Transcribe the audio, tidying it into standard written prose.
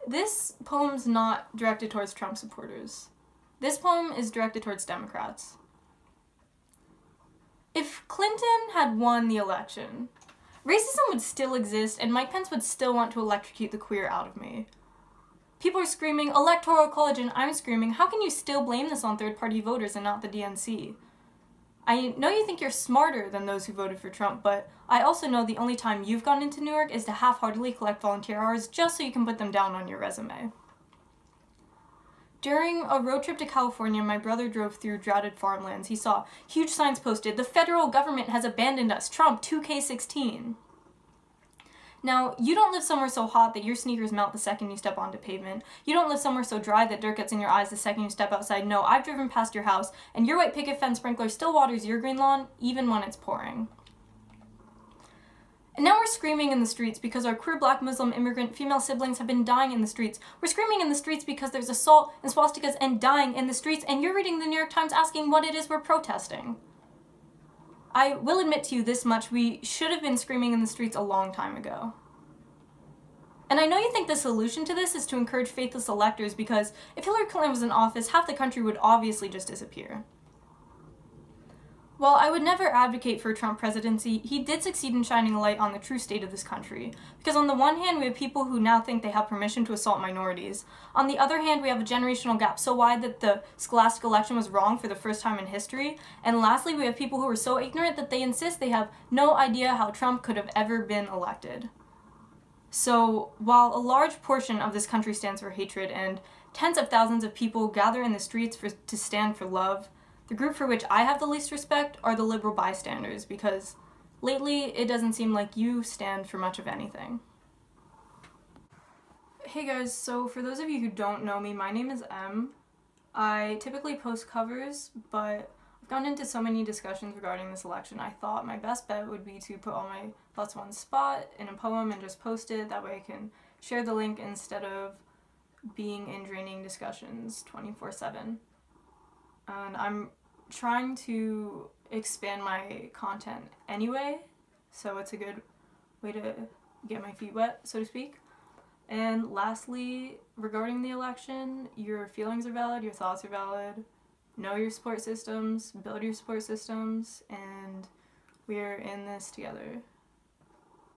This poem's not directed towards Trump supporters. This poem is directed towards Democrats. If Clinton had won the election, racism would still exist and Mike Pence would still want to electrocute the queer out of me. People are screaming, Electoral College, and I'm screaming, how can you still blame this on third-party voters and not the DNC? I know you think you're smarter than those who voted for Trump, but I also know the only time you've gone into New York is to half-heartedly collect volunteer hours just so you can put them down on your resume. During a road trip to California, my brother drove through droughted farmlands. He saw huge signs posted, "The federal government has abandoned us, Trump 2K16. Now, you don't live somewhere so hot that your sneakers melt the second you step onto pavement. You don't live somewhere so dry that dirt gets in your eyes the second you step outside. No, I've driven past your house, and your white picket fence sprinkler still waters your green lawn, even when it's pouring. And now we're screaming in the streets because our queer, black, Muslim, immigrant, female siblings have been dying in the streets. We're screaming in the streets because there's assault and swastikas and dying in the streets, and you're reading the New York Times asking what it is we're protesting. I will admit to you this much, we should have been screaming in the streets a long time ago. And I know you think the solution to this is to encourage faithless electors because if Hillary Clinton was in office, half the country would obviously just disappear. While I would never advocate for a Trump presidency, he did succeed in shining a light on the true state of this country. Because on the one hand, we have people who now think they have permission to assault minorities. On the other hand, we have a generational gap so wide that the scholastic election was wrong for the first time in history. And lastly, we have people who are so ignorant that they insist they have no idea how Trump could have ever been elected. So, while a large portion of this country stands for hatred and tens of thousands of people gather in the streets to stand for love, the group for which I have the least respect are the liberal bystanders, because lately it doesn't seem like you stand for much of anything. Hey guys, so for those of you who don't know me, my name is Em. I typically post covers, but I've gone into so many discussions regarding this election, I thought my best bet would be to put all my thoughts on one spot in a poem and just post it. That way I can share the link instead of being in draining discussions 24/7. And I'm trying to expand my content anyway, so it's a good way to get my feet wet, so to speak. And lastly, regarding the election, your feelings are valid, your thoughts are valid. Know your support systems, build your support systems, and we're in this together.